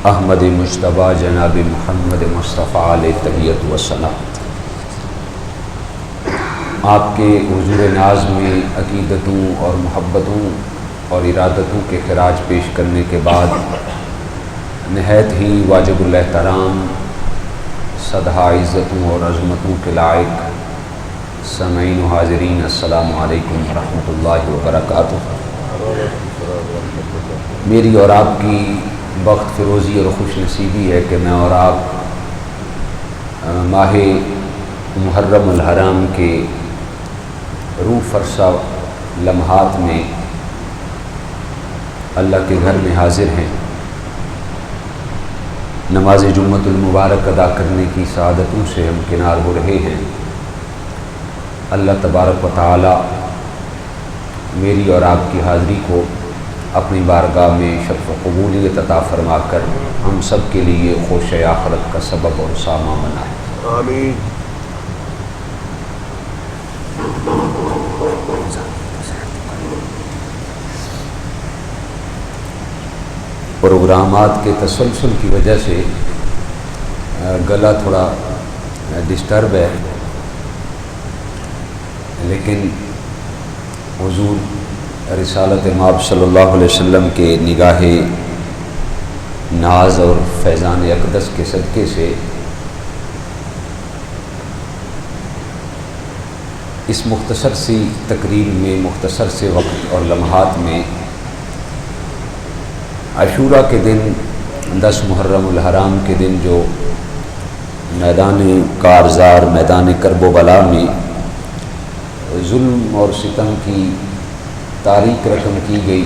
احمد مجتبی جناب محمد مصطفیٰ علیہ تحیت و ثنا۔ آپ کے حضور ناز میں عقیدتوں اور محبتوں اور ارادتوں کے خراج پیش کرنے کے بعد نہایت ہی واجب الاحترام صدہا عزتوں اور عظمتوں کے لائق سامعین و حاضرین، السلام علیکم ورحمۃ اللہ وبرکاتہ۔ میری اور آپ کی بخت فروزی اور خوش نصیبی ہے کہ میں اور آپ ماہ محرم الحرام کے روح فرسا لمحات میں اللہ کے گھر میں حاضر ہیں، نماز جمعۃ المبارک ادا کرنے کی سعادتوں سے ہمکنار ہو رہے ہیں۔ اللہ تبارک و تعالی میری اور آپ کی حاضری کو اپنی بارگاہ میں شرف و قبولیت عطا فرما کر ہم سب کے لیے خوش آخرت کا سبب اور ساما بنائے، آمین۔ پروگرامات کے تسلسل کی وجہ سے گلا تھوڑا ڈسٹرب ہے، لیکن حضور رسالت مآب صلی اللہ علیہ وسلم کے نگاہ ناز اور فیضان اقدس کے صدقے سے اس مختصر سی تقریر میں، مختصر سے وقت اور لمحات میں عاشوراء کے دن 10 محرم الحرام کے دن جو میدان کارزار، میدان کرب و بلا میں ظلم اور ستم کی تاریک رقم کی گئی،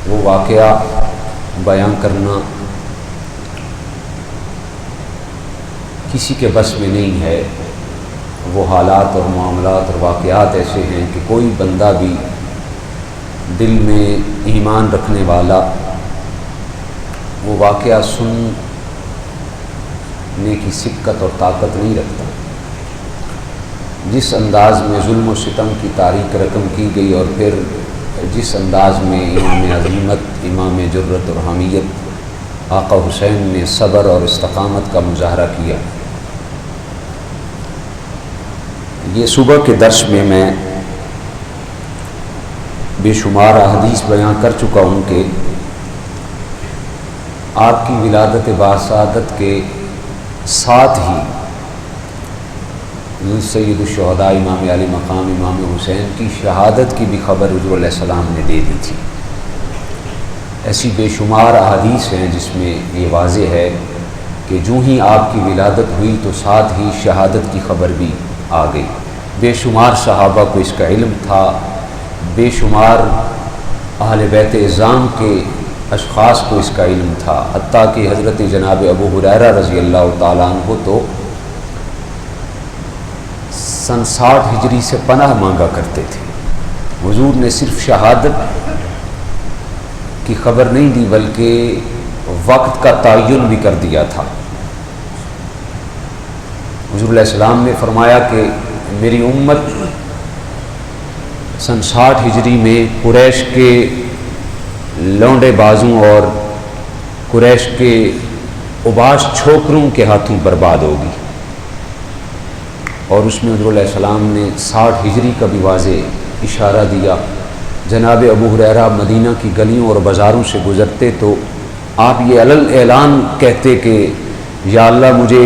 وہ واقعہ بیان کرنا کسی کے بس میں نہیں ہے۔ وہ حالات اور معاملات اور واقعات ایسے ہیں کہ کوئی بندہ بھی دل میں ایمان رکھنے والا وہ واقعہ سننے کی سکت اور طاقت نہیں رکھتا۔ جس انداز میں ظلم و ستم کی تاریک رقم کی گئی اور پھر جس انداز میں امام عظیمت، امام جرت اور حمیت آقا حسین نے صبر اور استقامت کا مظاہرہ کیا، یہ صبح کے درس میں بے شمار احادیث بیان کر چکا ہوں کہ آپ کی ولادت باسعادت کے ساتھ ہی سید الشہداء امام علی مقام امام حسین کی شہادت کی بھی خبر حضور علیہ السلام نے دے دی تھی۔ ایسی بے شمار احادیث ہیں جس میں یہ واضح ہے کہ جو ہی آپ کی ولادت ہوئی تو ساتھ ہی شہادت کی خبر بھی آ گئی۔ بے شمار صحابہ کو اس کا علم تھا، بے شمار اہل بیت اعظام کے اشخاص کو اس کا علم تھا، حتیٰ کہ حضرت جناب ابو ہریرہ رضی اللہ تعالیٰ عنہ تو سن 60 ہجری سے پناہ مانگا کرتے تھے۔ حضور نے صرف شہادت کی خبر نہیں دی بلکہ وقت کا تعین بھی کر دیا تھا۔ حضور علیہ السلام نے فرمایا کہ میری امت سن 60 ہجری میں قریش کے لونڈے بازوں اور قریش کے اوباش چھوکروں کے ہاتھوں برباد ہوگی، اور اس میں حضور علیہ السلام نے 60 ہجری کا بھی واضح اشارہ دیا۔ جناب ابو ہریرہ مدینہ کی گلیوں اور بازاروں سے گزرتے تو آپ یہ علل اعلان کہتے کہ یا اللہ مجھے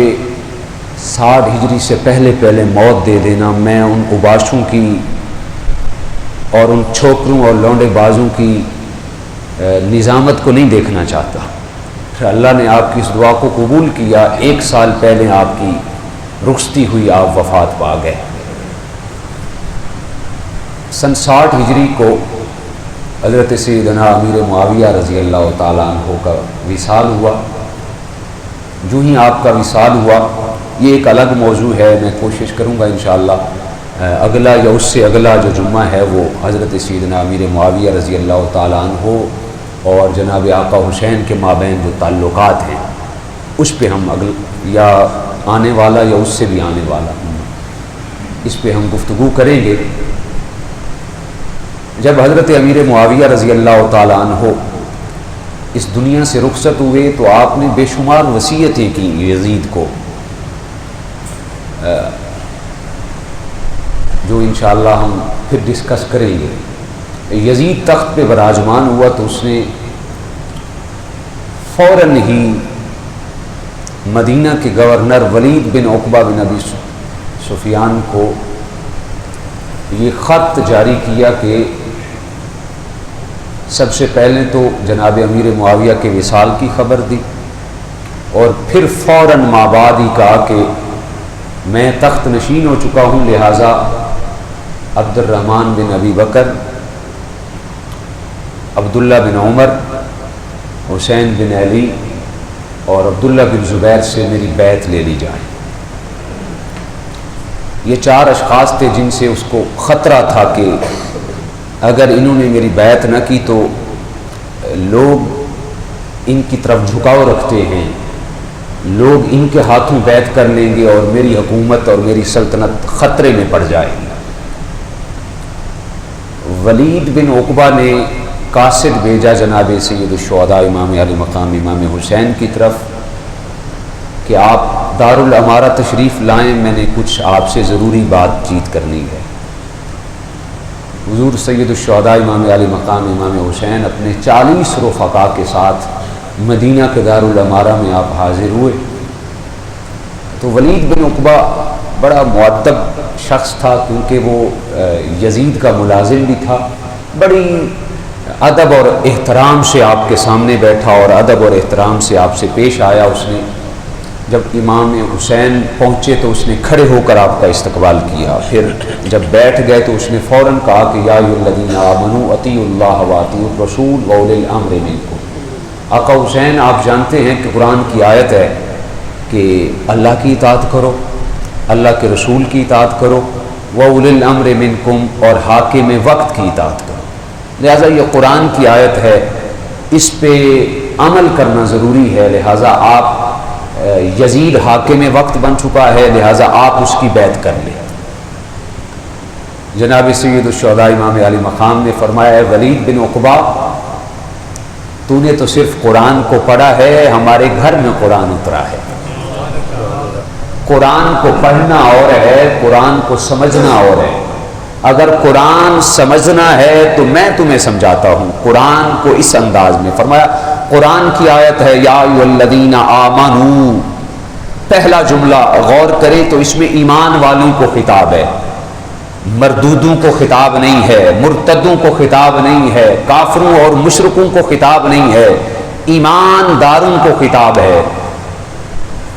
60 ہجری سے پہلے موت دے دینا، میں ان اوباشوں کی اور ان چھوکروں اور لونڈے بازوں کی نظامت کو نہیں دیکھنا چاہتا۔ پھر اللہ نے آپ کی اس دعا کو قبول کیا، 1 سال پہلے آپ کی رخصتی ہوئی، آپ وفات پا گئے۔ سن 60 ہجری کو حضرت سیدنا امیر معاویہ رضی اللہ تعالیٰ عنہ کا وصال ہوا۔ جو ہی آپ کا وصال ہوا، یہ ایک الگ موضوع ہے، میں کوشش کروں گا انشاءاللہ اگلا یا اس سے اگلا جو جمعہ ہے وہ حضرت سیدنا امیر معاویہ رضی اللہ تعالیٰ عنہ اور جناب آقا حسین کے مابین جو تعلقات ہیں اس پہ ہم یا آنے والا یا اس سے بھی آنے والا اس پہ ہم گفتگو کریں گے۔ جب حضرت امیر معاویہ رضی اللہ تعالیٰ عنہ اس دنیا سے رخصت ہوئے تو آپ نے بے شمار وصیتیں کی یزید کو، جو انشاءاللہ ہم پھر ڈسکس کریں گے۔ یزید تخت پہ براجمان ہوا تو اس نے فوراً ہی مدینہ کے گورنر ولید بن عقبہ بن ابی سفیان کو یہ خط جاری کیا کہ سب سے پہلے تو جناب امیر معاویہ کے وصال کی خبر دی، اور پھر فوراً ماں بعد ہی کہا کہ میں تخت نشین ہو چکا ہوں، لہٰذا عبد الرحمن بن ابی بکر، عبداللہ بن عمر، حسین بن علی اور عبداللہ بن زبیر سے میری بیعت لے لی جائے۔ یہ 4 اشخاص تھے جن سے اس کو خطرہ تھا کہ اگر انہوں نے میری بیعت نہ کی تو لوگ ان کی طرف جھکاؤ رکھتے ہیں، لوگ ان کے ہاتھوں بیعت کر لیں گے اور میری حکومت اور میری سلطنت خطرے میں پڑ جائے گی۔ ولید بن عقبہ نے قاصد بھیجا جناب سید الشہداء امام علی مقام امام حسین کی طرف کہ آپ دارالامارہ تشریف لائیں، میں نے کچھ آپ سے ضروری بات چیت کرنی ہے۔ حضور سید الشہداء امام علی مقام امام حسین اپنے 40 رفقا کے ساتھ مدینہ کے دارالامارہ میں آپ حاضر ہوئے تو ولید بن عقبہ بڑا مؤدب شخص تھا، کیونکہ وہ یزید کا ملازم بھی تھا، بڑی ادب اور احترام سے آپ کے سامنے بیٹھا اور ادب اور احترام سے آپ سے پیش آیا۔ اس نے جب امام حسین پہنچے تو اس نے کھڑے ہو کر آپ کا استقبال کیا، پھر جب بیٹھ گئے تو اس نے فوراً کہا کہ یا ایھا الذین آمنوا اطیعوا اللہ واطیعوا الرسول واولی الامر منکم۔ آقا حسین، آپ جانتے ہیں کہ قرآن کی آیت ہے کہ اللہ کی اطاعت کرو، اللہ کے رسول کی اطاعت کرو، واولی الامر منکم، اور حاکم وقت کی اطاعت کرو۔ لہٰذا یہ قرآن کی آیت ہے، اس پہ عمل کرنا ضروری ہے، لہٰذا آپ یزید حاکم وقت بن چکا ہے، لہٰذا آپ اس کی بیعت کر لیں۔ جناب سید الشہداء امام علی مقام نے فرمایا، اے ولید بن عقبہ، تو نے تو صرف قرآن کو پڑھا ہے، ہمارے گھر میں قرآن اترا ہے۔ قرآن کو پڑھنا اور ہے، قرآن کو سمجھنا اور ہے۔ اگر قرآن سمجھنا ہے تو میں تمہیں سمجھاتا ہوں، قرآن کو اس انداز میں فرمایا۔ قرآن کی آیت ہے یا ایھا الذین آمنوا، پہلا جملہ غور کریں تو اس میں ایمان والوں کو خطاب ہے، مردودوں کو خطاب نہیں ہے، مرتدوں کو خطاب نہیں ہے، کافروں اور مشرکوں کو خطاب نہیں ہے، ایمانداروں کو خطاب ہے۔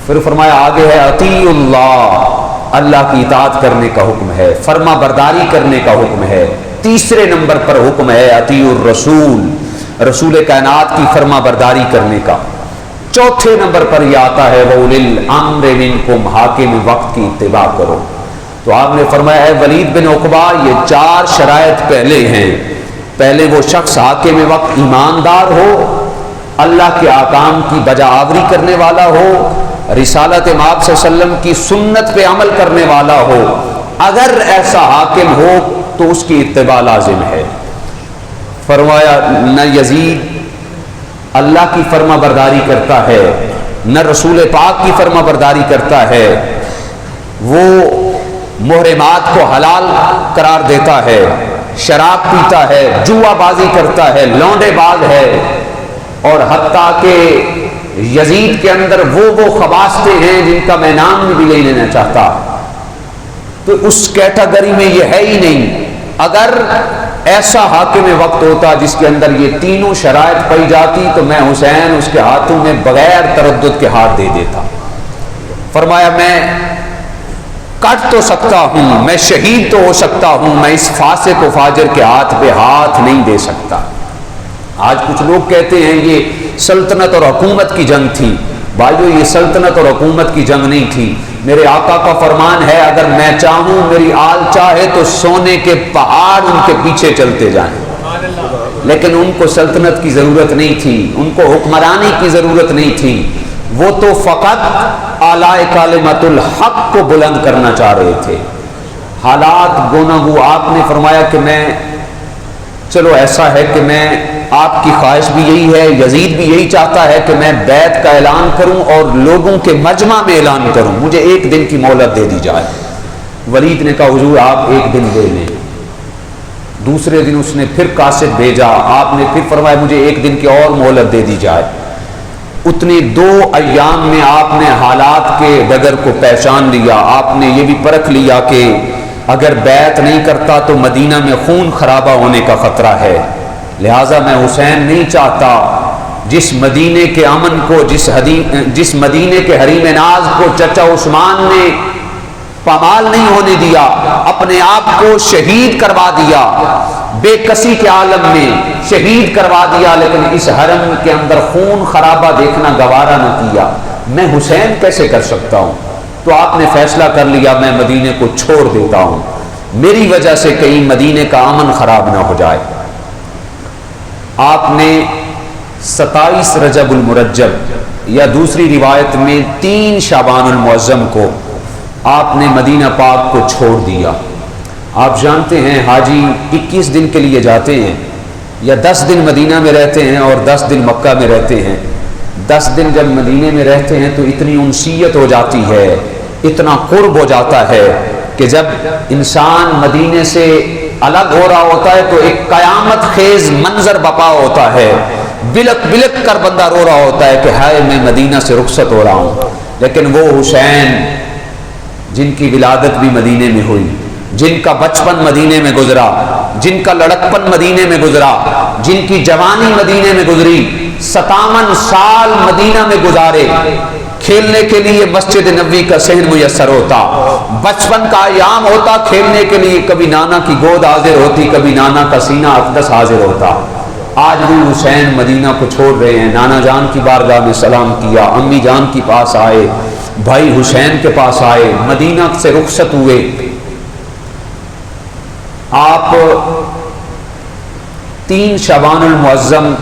پھر فرمایا آگے ہے اطیعوا اللہ، اللہ کی اطاعت کرنے کا حکم ہے، فرما برداری کرنے کا حکم ہے۔ تیسرے نمبر پر حکم ہے اطیعوا الرسول، رسول کائنات کی فرما برداری کرنے کا۔ چوتھے نمبر پر یہ آتا ہے وَأُولِي الْأَمْرِ مِنْكُمْ، حاکم وقت کی اتباع کرو۔ تو آپ نے فرمایا اے ولید بن عقبہ، یہ 4 شرائط پہلے ہیں۔ پہلے وہ شخص حاکم وقت ایماندار ہو، اللہ کے احکام کی بجا آوری کرنے والا ہو، رسالت امام صلی اللہ علیہ وسلم کی سنت پہ عمل کرنے والا ہو۔ اگر ایسا حاکم ہو تو اس کی اتباع لازم ہے۔ فرمایا نہ یزید اللہ کی فرما برداری کرتا ہے، نہ رسول پاک کی فرما برداری کرتا ہے، وہ محرمات کو حلال قرار دیتا ہے، شراب پیتا ہے، جوا بازی کرتا ہے، لونڈے باز ہے، اور حتیٰ کہ یزید کے اندر وہ خباثتیں ہیں جن کا میں نام بھی نہیں لینا چاہتا، تو اس کیٹیگری میں یہ ہے ہی نہیں۔ اگر ایسا حاکم وقت ہوتا جس کے اندر یہ تینوں شرائط پائی جاتی تو میں حسین اس کے ہاتھوں میں بغیر تردد کے ہاتھ دے دیتا۔ فرمایا میں کٹ تو سکتا ہوں، میں شہید تو ہو سکتا ہوں، میں اس فاسق و فاجر کے ہاتھ پہ ہاتھ نہیں دے سکتا۔ آج کچھ لوگ کہتے ہیں یہ سلطنت اور حکومت کی جنگ تھی۔ بھائیو یہ سلطنت اور حکومت کی جنگ نہیں تھی، میرے آقا کا فرمان ہے اگر میں چاہوں، میری آل چاہے تو سونے کے پہاڑ ان کے پیچھے چلتے جائیں، لیکن ان کو سلطنت کی ضرورت نہیں تھی، ان کو حکمرانی کی ضرورت نہیں تھی، وہ تو فقط اعلی کلمت الحق کو بلند کرنا چاہ رہے تھے۔ حالات گونا ہو، آپ نے فرمایا کہ میں چلو ایسا ہے کہ میں آپ کی خواہش بھی یہی ہے، یزید بھی یہی چاہتا ہے کہ میں بیعت کا اعلان کروں اور لوگوں کے مجمع میں اعلان کروں، مجھے ایک دن کی مہلت دے دی جائے۔ ولید نے کہا حضور آپ ایک دن لے لیں۔ دوسرے دن اس نے پھر قاصد بھیجا، آپ نے پھر فرمایا مجھے ایک دن کی اور مہلت دے دی جائے۔ اتنے 2 ایام میں آپ نے حالات کے ڈگر کو پہچان لیا، آپ نے یہ بھی پرکھ لیا کہ اگر بیعت نہیں کرتا تو مدینہ میں خون خرابہ ہونے کا خطرہ ہے، لہٰذا میں حسین نہیں چاہتا جس مدینے کے امن کو، جس مدینے کے حریم ناز کو چچا عثمان نے پامال نہیں ہونے دیا، اپنے آپ کو شہید کروا دیا، بے کسی کے عالم میں شہید کروا دیا، لیکن اس حرم کے اندر خون خرابہ دیکھنا گوارا نہ کیا، میں حسین کیسے کر سکتا ہوں؟ تو آپ نے فیصلہ کر لیا میں مدینے کو چھوڑ دیتا ہوں، میری وجہ سے کہیں مدینے کا امن خراب نہ ہو جائے۔ آپ نے 27 رجب المرجب یا دوسری روایت میں 3 شعبان المعظم کو آپ نے مدینہ پاک کو چھوڑ دیا۔ آپ جانتے ہیں حاجی 21 دن کے لیے جاتے ہیں یا 10 دن مدینہ میں رہتے ہیں اور 10 دن مکہ میں رہتے ہیں۔ 10 دن جب مدینے میں رہتے ہیں تو اتنی انسیت ہو جاتی ہے، اتنا قرب ہو جاتا ہے کہ جب انسان مدینے سے الگ ہو رہا ہوتا ہے تو ایک قیامت خیز منظر بپا ہوتا ہے، بلک بلک کر بندہ رو رہا ہوتا ہے کہ ہائے میں مدینہ سے رخصت ہو رہا ہوں۔ لیکن وہ حسین جن کی ولادت بھی مدینے میں ہوئی، جن کا بچپن مدینے میں گزرا، جن کا لڑکپن مدینے میں گزرا، جن کی جوانی مدینے میں گزری، 57 سال مدینہ میں گزارے، کھیلنے کے لیے مسجد نبوی کا صحن میسر ہوتا، بچپن کا ایام ہوتا کھیلنے کے لیے، کبھی نانا کی گود حاضر ہوتی، کبھی نانا کا سینہ اقدس حاضر ہوتا۔ آج بھی حسین مدینہ کو چھوڑ رہے ہیں، نانا جان کی بارگاہ میں سلام کیا، امی جان کے پاس آئے، بھائی حسین کے پاس آئے، مدینہ سے رخصت ہوئے۔ آپ 3 شعبان المعظم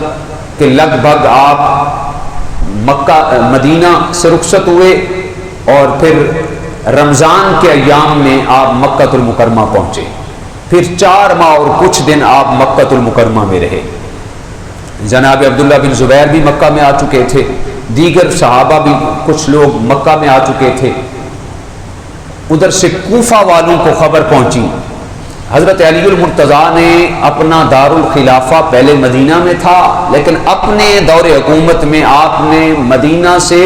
کے لگ بھگ آپ مدینہ سے رخصت ہوئے اور پھر رمضان کے ایام میں آپ مکہ المکرمہ پہنچے، پھر 4 ماہ اور کچھ دن آپ مکہ المکرمہ میں رہے۔ جناب عبداللہ بن زبیر بھی مکہ میں آ چکے تھے، دیگر صحابہ بھی کچھ لوگ مکہ میں آ چکے تھے۔ ادھر سے کوفہ والوں کو خبر پہنچی، حضرت علی المرتضیٰ نے اپنا دارالخلافہ پہلے مدینہ میں تھا، لیکن اپنے دور حکومت میں آپ نے مدینہ سے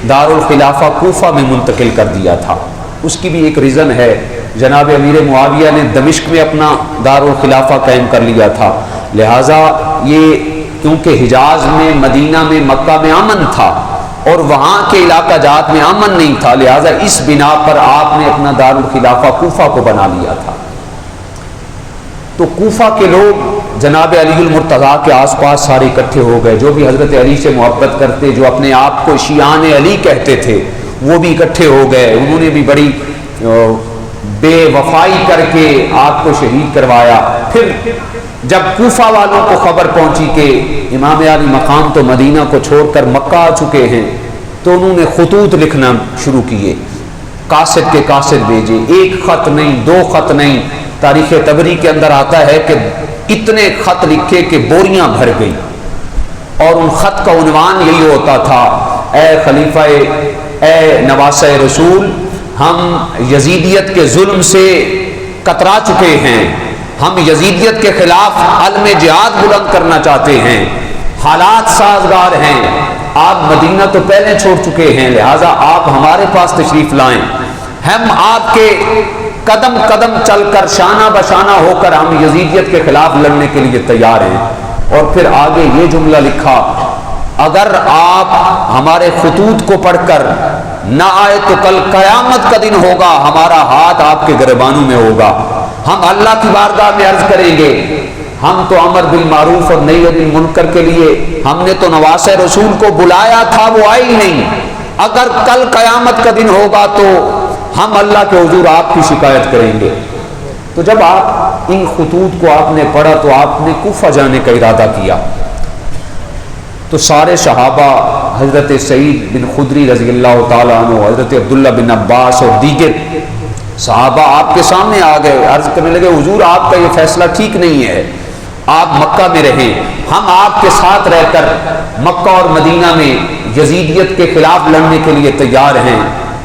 دارالخلافہ کوفہ میں منتقل کر دیا تھا۔ اس کی بھی ایک ریزن ہے، جناب امیر معاویہ نے دمشق میں اپنا دارالخلافہ قائم کر لیا تھا، لہٰذا یہ کیونکہ حجاز میں، مدینہ میں، مکہ میں امن تھا اور وہاں کے علاقہ جات میں امن نہیں تھا، لہٰذا اس بنا پر آپ نے اپنا دارالخلافہ کوفہ کو بنا لیا تھا۔ تو کوفہ کے لوگ جناب علی المرتضیٰ کے آس پاس سارے اکٹھے ہو گئے، جو بھی حضرت علی سے محبت کرتے، جو اپنے آپ کو شیعان علی کہتے تھے، وہ بھی اکٹھے ہو گئے۔ انہوں نے بھی بڑی بے وفائی کر کے آپ کو شہید کروایا۔ پھر جب کوفہ والوں کو خبر پہنچی کہ امام علی مقام تو مدینہ کو چھوڑ کر مکہ آ چکے ہیں، تو انہوں نے خطوط لکھنا شروع کیے، قاصد کے قاصد بھیجے، 1 خط نہیں، 2 خط نہیں۔ تاریخ طبری کے اندر آتا ہے کہ اتنے خط لکھے کہ بوریاں بھر گئی، اور ان خط کا عنوان یہی ہوتا تھا، اے خلیفہ، اے نواسہ رسول، ہم یزیدیت کے ظلم سے کترا چکے ہیں، ہم یزیدیت کے خلاف علم جہاد بلند کرنا چاہتے ہیں، حالات سازگار ہیں، آپ مدینہ تو پہلے چھوڑ چکے ہیں، لہٰذا آپ ہمارے پاس تشریف لائیں، ہم آپ کے قدم قدم چل کر، شانہ بشانہ ہو کر ہم یزیدیت کے خلاف لڑنے کے لیے تیار ہیں۔ اور پھر آگے یہ جملہ لکھا، اگر آپ ہمارے خطوط کو پڑھ کر نہ آئے تو کل قیامت کا دن ہوگا، ہمارا ہاتھ آپ کے گریبانوں میں ہوگا، ہم اللہ کی بارگاہ میں عرض کریں گے، ہم تو امر بالمعروف اور نہی عن المنکر کے لیے ہم نے تو نواسہ رسول کو بلایا تھا، وہ آئی ہی نہیں، اگر کل قیامت کا دن ہوگا تو ہم اللہ کے حضور آپ کی شکایت کریں گے۔ تو جب آپ ان خطوط کو آپ نے پڑھا تو آپ نے کوفہ جانے کا ارادہ کیا، تو سارے صحابہ، حضرت سعید بن خدری رضی اللہ تعالیٰ عنہ، حضرت عبداللہ بن عباس اور دیگر صحابہ آپ کے سامنے آ گئے، عرض کرنے لگے، حضور آپ کا یہ فیصلہ ٹھیک نہیں ہے، آپ مکہ میں رہیں، ہم آپ کے ساتھ رہ کر مکہ اور مدینہ میں یزیدیت کے خلاف لڑنے کے لیے تیار ہیں۔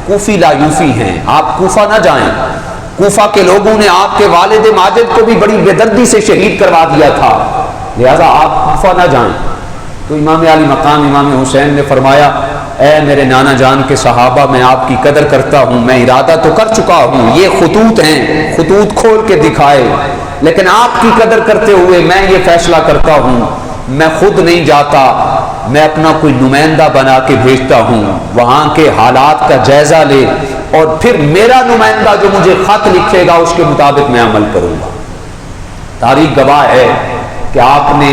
کوفی لا یوفی ہیں، آپ کوفہ نہ جائیں۔ کوفہ کے لوگوں نے آپ کے والد ماجد کو بھی بڑی بے دردی سے شہید کروا دیا تھا، لہذا آپ کوفہ نہ جائیں۔ تو امام علی مقام امام حسین نے فرمایا، اے میرے نانا جان کے صحابہ، میں آپ کی قدر کرتا ہوں، میں ارادہ تو کر چکا ہوں، یہ خطوط ہیں، خطوط کھول کے دکھائے، لیکن آپ کی قدر کرتے ہوئے میں یہ فیصلہ کرتا ہوں، میں خود نہیں جاتا، میں اپنا کوئی نمائندہ بنا کے بھیجتا ہوں، وہاں کے حالات کا جائزہ لے اور پھر میرا نمائندہ جو مجھے خط لکھے گا اس کے مطابق میں عمل کروں گا۔ تاریخ گواہ ہے کہ آپ نے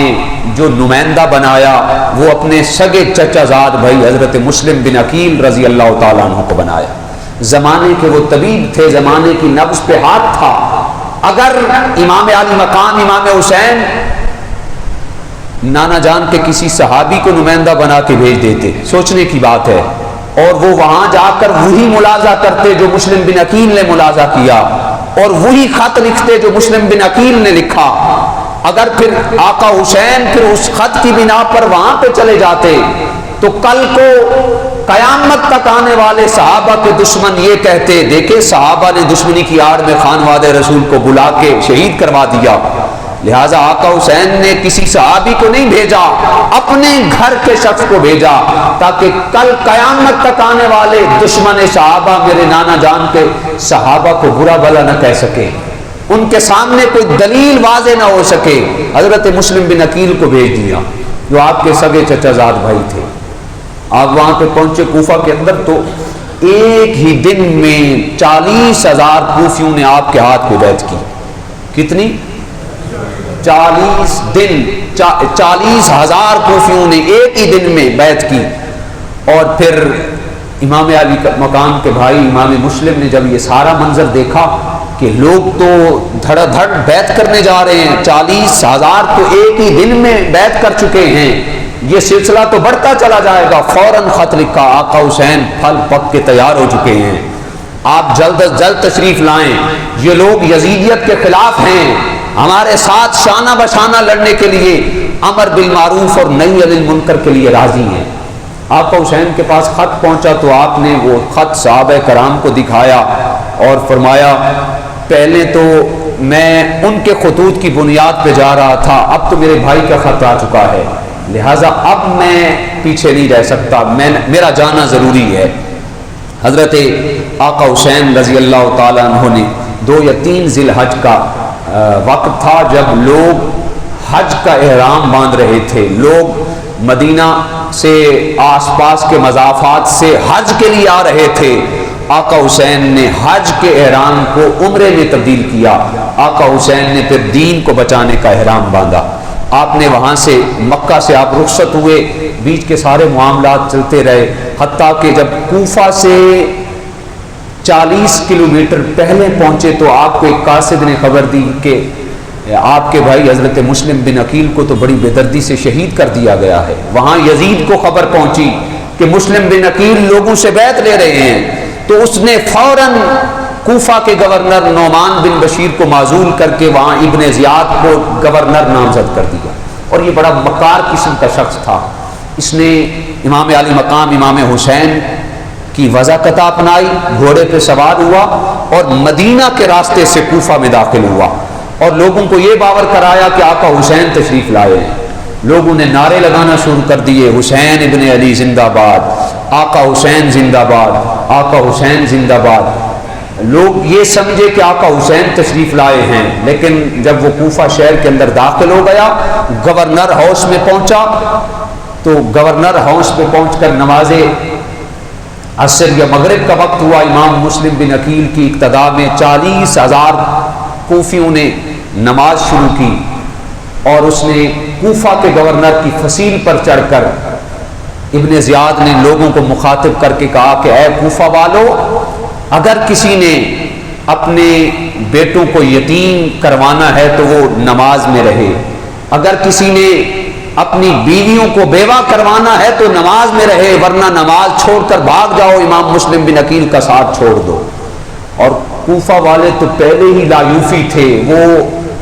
جو نمائندہ بنایا وہ اپنے سگے چچا زاد بھائی حضرت مسلم بن عقیل رضی اللہ تعالیٰ عنہ کو بنایا۔ زمانے کے وہ طبیب تھے، زمانے کی نبض پہ ہاتھ تھا۔ اگر امام علی مقام امام حسین نانا جان کے کسی صحابی کو نمائندہ بنا کے بھیج دیتے، سوچنے کی بات ہے، اور وہ وہاں جا کر وہی ملاحظہ کرتے جو مسلم بن عقیل نے ملاحظہ کیا، اور وہی خط لکھتے جو مسلم بن عقیل نے لکھا، اگر پھر آقا حسین پھر اس خط کی بنا پر وہاں پہ چلے جاتے تو کل کو قیامت تک آنے والے صحابہ کے دشمن یہ کہتے، دیکھے صحابہ نے دشمنی کی آڑ میں خانوادہ رسول کو بلا کے شہید کروا دیا۔ لہٰذا آقا حسین نے کسی صحابی کو نہیں بھیجا، اپنے گھر کے شخص کو بھیجا تاکہ کل قیامت تک آنے والے دشمن صحابہ میرے نانا جان کے صحابہ کو برا بھلا نہ کہہ سکے، ان کے سامنے کوئی دلیل واضح نہ ہو سکے۔ حضرت مسلم بن عقیل کو بھیج دیا جو آپ کے سگے چچا زاد بھائی تھے۔ آپ وہاں پہ پہنچے کوفہ کے اندر تو ایک ہی دن میں 40,000 کوفیوں نے آپ کے ہاتھ پہ بیعت کی۔ کتنی؟ 40 دن 40,000 کوفیوں نے ایک ہی دن میں بیعت کی۔ اور پھر امام علی مقام کے بھائی امام مسلم نے جب یہ سارا منظر دیکھا کہ لوگ تو دھڑا دھڑ بیعت کرنے جا رہے ہیں، 40,000 تو ایک ہی دن میں بیعت کر چکے ہیں، یہ سلسلہ تو بڑھتا چلا جائے گا، فوراً خط لکھا، آقا حسین پھل پک کے تیار ہو چکے ہیں، آپ جلد از جلد تشریف لائیں، یہ لوگ یزیدیت کے خلاف ہیں، ہمارے ساتھ شانہ بشانہ لڑنے کے لیے امر بالمعروف اور نہی عن المنکر کے لیے راضی ہیں۔ آقا حسین کے پاس خط پہنچا تو آپ نے وہ خط صحابہ کرام کو دکھایا اور فرمایا، پہلے تو میں ان کے خطوط کی بنیاد پہ جا رہا تھا، اب تو میرے بھائی کا خط آ چکا ہے، لہٰذا اب میں پیچھے نہیں رہ سکتا، میرا جانا ضروری ہے۔ حضرت آقا حسین رضی اللہ تعالیٰ عنہ نے 2 یا 3 ذی الحج کا وقت تھا جب لوگ حج کا احرام باندھ رہے تھے، لوگ مدینہ سے آس پاس کے مضافات سے حج کے لیے آ رہے تھے۔ آقا حسین نے حج کے احرام کو عمرے میں تبدیل کیا، آقا حسین نے پھر دین کو بچانے کا احرام باندھا۔ آپ نے وہاں سے مکہ سے آپ رخصت ہوئے، بیچ کے سارے معاملات چلتے رہے، حتیٰ کہ جب کوفہ سے 40 کلومیٹر پہلے پہنچے تو آپ کو ایک قاصد نے خبر دی کہ آپ کے بھائی حضرت مسلم بن عقیل کو تو بڑی بے دردی سے شہید کر دیا گیا ہے۔ وہاں یزید کو خبر پہنچی کہ مسلم بن عقیل لوگوں سے بیعت لے رہے ہیں، تو اس نے فوراً کوفہ کے گورنر نعمان بن بشیر کو معزول کر کے وہاں ابن زیاد کو گورنر نامزد کر دیا، اور یہ بڑا مکار قسم کا شخص تھا۔ اس نے امام علی مقام امام حسین کی وضاحت اپنائی، گھوڑے پہ سوار ہوا اور مدینہ کے راستے سے کوفہ میں داخل ہوا، اور لوگوں کو یہ باور کرایا کہ آقا حسین تشریف لائے ہیں۔ لوگوں نے نعرے لگانا شروع کر دیے، حسین ابن علی زندہ باد، آقا حسین زندہ باد، آقا حسین زندہ باد۔ لوگ یہ سمجھے کہ آقا حسین تشریف لائے ہیں، لیکن جب وہ کوفہ شہر کے اندر داخل ہو گیا، گورنر ہاؤس میں پہنچا، تو گورنر ہاؤس پہ پہنچ کر نماز عصر یا مغرب کا وقت ہوا، امام مسلم بن عقیل کی اقتداء میں 40,000 کوفیوں نے نماز شروع کی، اور اس نے کوفہ کے گورنر کی فصیل پر چڑھ کر ابن زیاد نے لوگوں کو مخاطب کر کے کہا کہ اے کوفہ والو، اگر کسی نے اپنے بیٹوں کو یتیم کروانا ہے تو وہ نماز میں رہے، اگر کسی نے اپنی بیویوں کو بیوہ کروانا ہے تو نماز میں رہے، ورنہ نماز چھوڑ کر بھاگ جاؤ، امام مسلم بن عقیل کا ساتھ چھوڑ دو۔ اور کوفہ والے تو پہلے ہی لایوفی تھے، وہ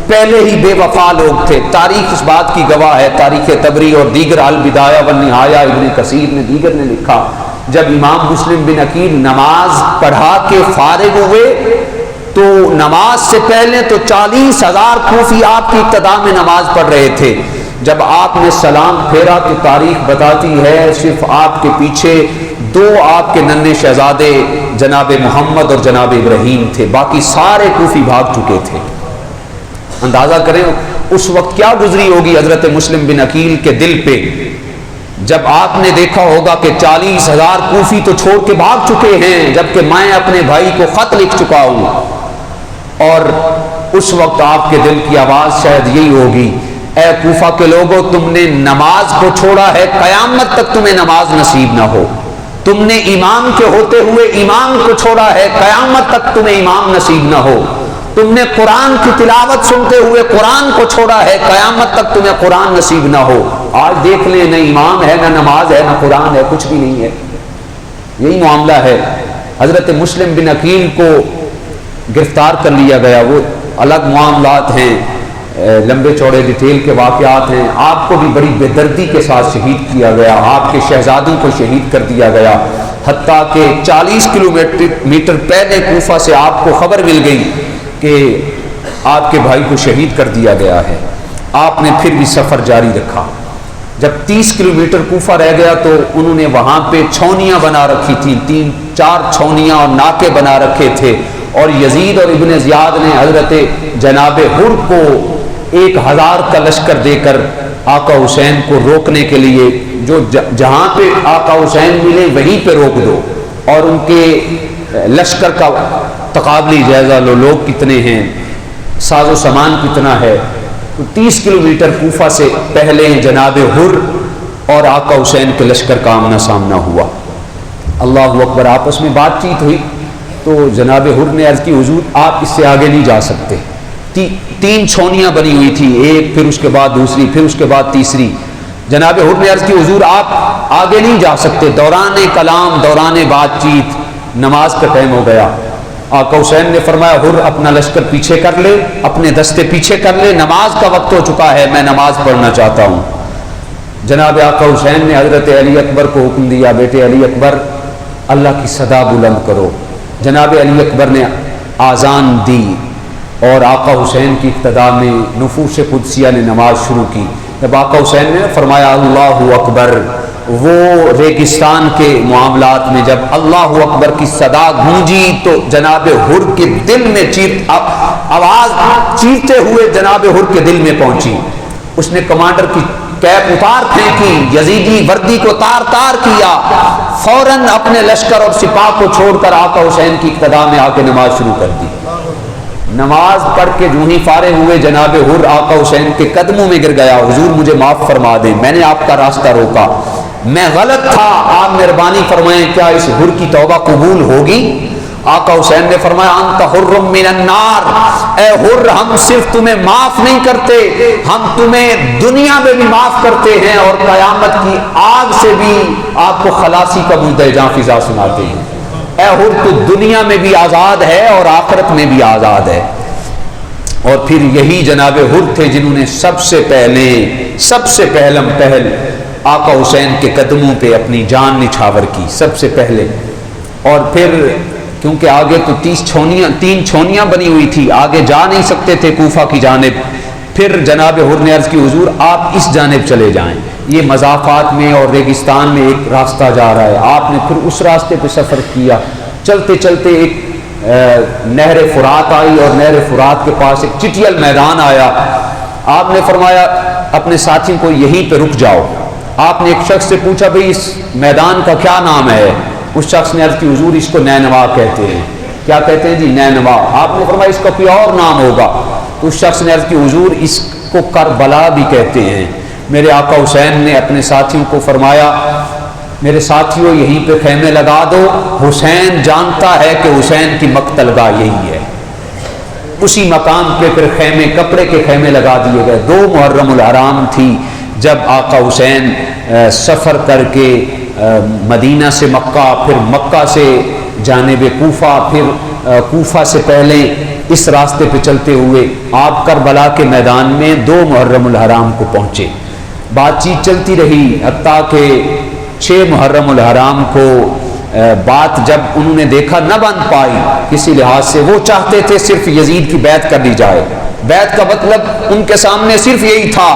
پہلے ہی بے وفا لوگ تھے. تاریخ اس بات کی گواہ ہے. تاریخ طبری اور دیگر البدایہ والنہایہ ابن کثیر نے دیگر نے لکھا جب امام مسلم بن عقیل نماز پڑھا کے فارغ ہوئے تو نماز سے پہلے تو 40,000 کوفی آپ کی ابتدا میں نماز پڑھ رہے تھے. جب آپ نے سلام پھیرا تو تاریخ بتاتی ہے صرف آپ کے پیچھے 2 آپ کے ننھے شہزادے جناب محمد اور جناب ابراہیم تھے، باقی سارے کوفی بھاگ چکے تھے. اندازہ کریں اس وقت کیا گزری ہوگی حضرت مسلم بن عقیل کے دل پہ جب آپ نے دیکھا ہوگا کہ 40,000 کوفی تو چھوڑ کے بھاگ چکے ہیں جبکہ میں اپنے بھائی کو خط لکھ چکا ہوں. اور اس وقت آپ کے دل کی آواز شاید یہی ہوگی، اے کوفہ کے لوگوں، تم نے نماز کو چھوڑا ہے، قیامت تک تمہیں نماز نصیب نہ ہو. تم نے امام کے ہوتے ہوئے امام کو چھوڑا ہے، قیامت تک تمہیں امام نصیب نہ ہو. تم نے قرآن کی تلاوت سنتے ہوئے قرآن کو چھوڑا ہے، قیامت تک تمہیں قرآن نصیب نہ ہو. آج دیکھ لیں، نہ امام ہے، نہ نماز ہے، نہ قرآن ہے، کچھ بھی نہیں ہے. یہی معاملہ ہے. حضرت مسلم بن عقیل کو گرفتار کر لیا گیا. وہ الگ معاملات ہیں، لمبے چوڑے ڈیٹیل کے واقعات ہیں. آپ کو بھی بڑی بے دردی کے ساتھ شہید کیا گیا، آپ کے شہزادوں کو شہید کر دیا گیا، حتیٰ کہ 40 کلومیٹر پہلے کوفہ سے آپ کو خبر مل گئی کہ آپ کے بھائی کو شہید کر دیا گیا ہے. آپ نے پھر بھی سفر جاری رکھا. جب 30 کلومیٹر کوفہ رہ گیا تو انہوں نے وہاں پہ چھاؤنیاں بنا رکھی تھیں، 3-4 چھاؤنیاں اور ناکے بنا رکھے تھے. اور یزید اور ابن زیاد نے حضرت جناب حر کو 1000 کا لشکر دے کر آقا حسین کو روکنے کے لیے، جو جہاں پہ آقا حسین ملے وہیں پہ روک دو، اور ان کے لشکر کا تقابلی جائزہ لو، لوگ کتنے ہیں، ساز و سامان کتنا ہے. تو 30 کلومیٹر کوفہ سے پہلے جناب حر اور آقا حسین کے لشکر کا آمنا سامنا ہوا. اللہ اکبر. آپس میں بات چیت ہوئی تو جناب حر نے عرض کی، حضور آپ اس سے آگے نہیں جا سکتے. 3 چھاؤنیاں بنی ہوئی تھی، ایک، پھر اس کے بعد دوسری، پھر اس کے بعد تیسری. جناب حر نے عرض کی، حضور آپ آگے نہیں جا سکتے. دوران کلام، دوران بات چیت نماز کا ٹائم ہو گیا. آقا حسین نے فرمایا، حر اپنا لشکر پیچھے کر لے، اپنے دستے پیچھے کر لے، نماز کا وقت ہو چکا ہے، میں نماز پڑھنا چاہتا ہوں. جناب آقا حسین نے حضرت علی اکبر کو حکم دیا، بیٹے علی اکبر، اللہ کی صدا بلند کرو. جناب علی اکبر نے آذان دی اور آقا حسین کی اقتداء میں نفوس قدسیہ نے نماز شروع کی. جب آقا حسین نے فرمایا اللہ اکبر، وہ ریگستان کے معاملات میں جب اللہ اکبر کی صدا گونجی تو جناب حر کے دل میں آواز چیرتے ہوئے جناب حر کے دل میں پہنچی. اس نے کمانڈر کی کیپ اتار پھینکی، یزیدی وردی کو تار تار کیا، فوراً اپنے لشکر اور سپاہ کو چھوڑ کر آقا حسین کی اقتداء میں آ کے نماز شروع کر دی. نماز پڑھ کے جو ہی فارغ ہوئے جناب حر آقا حسین کے قدموں میں گر گیا، حضور مجھے معاف فرما دیں، میں نے آپ کا راستہ روکا، میں غلط تھا، آپ مہربانی فرمائیں، کیا اس حر کی توبہ قبول ہوگی؟ آقا حسین نے فرمایا، انت حر من النار، اے حر ہم صرف تمہیں معاف نہیں کرتے، ہم تمہیں دنیا میں بھی معاف کرتے ہیں اور قیامت کی آگ سے بھی آپ کو خلاصی کا مدعا جاں فضا سناتے ہیں. اے حر تو دنیا میں بھی آزاد ہے اور آخرت میں بھی آزاد ہے. اور پھر یہی جناب حر تھے جنہوں نے سب سے پہل آقا حسین کے قدموں پہ اپنی جان نچھاور کی، سب سے پہلے. اور پھر کیونکہ آگے تو 3 چھاؤنیاں بنی ہوئی تھی، آگے جا نہیں سکتے تھے کوفہ کی جانب. پھر جناب حر نے عرض کی، حضور آپ اس جانب چلے جائیں، یہ مضافات میں اور ریگستان میں ایک راستہ جا رہا ہے. آپ نے پھر اس راستے پہ سفر کیا. چلتے چلتے ایک نہر فرات آئی اور نہر فرات کے پاس ایک چٹیل میدان آیا. آپ نے فرمایا اپنے ساتھی کو یہیں پہ رک جاؤ. آپ نے ایک شخص سے پوچھا، بھئی اس میدان کا کیا نام ہے؟ اس شخص نے عرض کی، حضور اس کو نینوا کہتے ہیں. کیا کہتے ہیں؟ جی نینوا. آپ نے فرمایا اس کا کوئی اور نام ہوگا؟ تو اس شخص نے عرض کی، حضور اس کو کربلا بھی کہتے ہیں. میرے آقا حسین نے اپنے ساتھیوں کو فرمایا، میرے ساتھیوں یہیں پہ خیمے لگا دو، حسین جانتا ہے کہ حسین کی مقتل گاہ یہی ہے. اسی مقام پہ پھر خیمے، کپڑے کے خیمے لگا دیے گئے. 2 محرم الحرام تھی جب آقا حسین سفر کر کے مدینہ سے مکہ، پھر مکہ سے جانب کوفہ، پھر کوفہ سے پہلے اس راستے پہ چلتے ہوئے آپ کربلا کے میدان میں 2 محرم الحرام کو پہنچے. بات چیت چلتی رہی حتیٰ کہ 6 محرم الحرام کو بات جب انہوں نے دیکھا نہ بن پائی کسی لحاظ سے، وہ چاہتے تھے صرف یزید کی بیعت کر لی جائے. بیعت کا مطلب ان کے سامنے صرف یہی تھا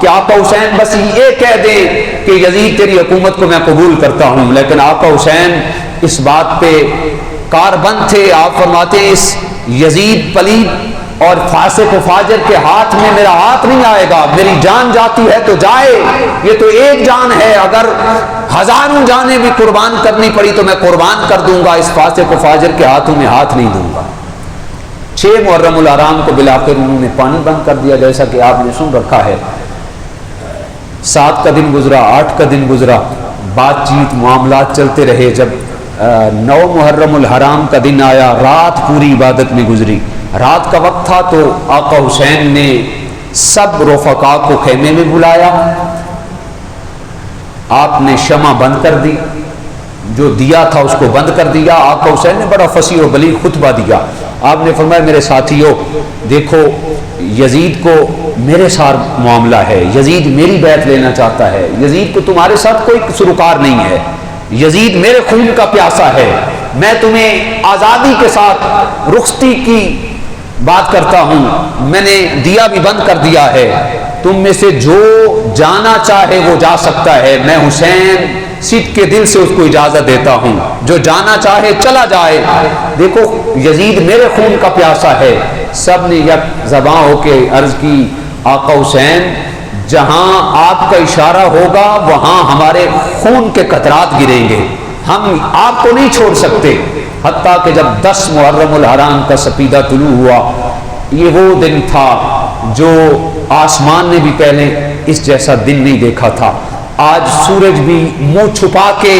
کہ آقا حسین بس یہ کہہ دیں کہ یزید تیری حکومت کو میں قبول کرتا ہوں. لیکن آقا حسین اس بات پہ کاربند تھے. آپ فرماتے ہیں اس یزید پلید اور فاسق و فاجر کے ہاتھ میں میرا ہاتھ نہیں آئے گا. میری جان جاتی ہے تو جائے، یہ تو ایک جان ہے، اگر ہزاروں جانیں بھی قربان کرنی پڑی تو میں قربان کر دوں گا، اس فاسق و فاجر کے ہاتھوں میں ہاتھ نہیں دوں گا. 6 محرم الحرام کو بالآخر انہوں نے پانی بند کر دیا، جیسا کہ آپ نے سن رکھا ہے. 7 کا دن گزرا، 8 کا دن گزرا، بات چیت معاملات چلتے رہے. جب 9 محرم الحرام کا دن آیا، رات پوری عبادت میں گزری. رات کا وقت تھا تو آقا حسین نے سب رفقا کو خیمے میں بلایا. آپ نے شمع بند کر دی، جو دیا تھا اس کو بند کر دیا. آقا حسین نے بڑا فصیح و بلیغ خطبہ دیا. آپ نے فرمایا میرے ساتھیو دیکھو، یزید کو میرے ساتھ معاملہ ہے، یزید میری بیعت لینا چاہتا ہے، یزید کو تمہارے ساتھ کوئی سروکار نہیں ہے، یزید میرے خون کا پیاسا ہے. میں تمہیں آزادی کے ساتھ رخصتی کی بات کرتا ہوں، میں نے دیا بھی بند کر دیا ہے، تم میں سے جو جانا چاہے وہ جا سکتا ہے. میں حسین صدق کے دل سے اس کو اجازت دیتا ہوں، جو جانا چاہے چلا جائے. دیکھو یزید میرے خون کا پیاسا ہے. سب نے یک زباں ہو کے عرض کی آقا حسین جہاں آپ کا اشارہ ہوگا وہاں ہمارے خون کے قطرات گریں گے، ہم آپ کو نہیں چھوڑ سکتے. حتیٰ کہ جب 10 محرم الحرام کا سپیدہ طلوع ہوا، یہ وہ دن تھا جو آسمان نے بھی پہلے اس جیسا دن نہیں دیکھا تھا. آج سورج بھی منہ چھپا کے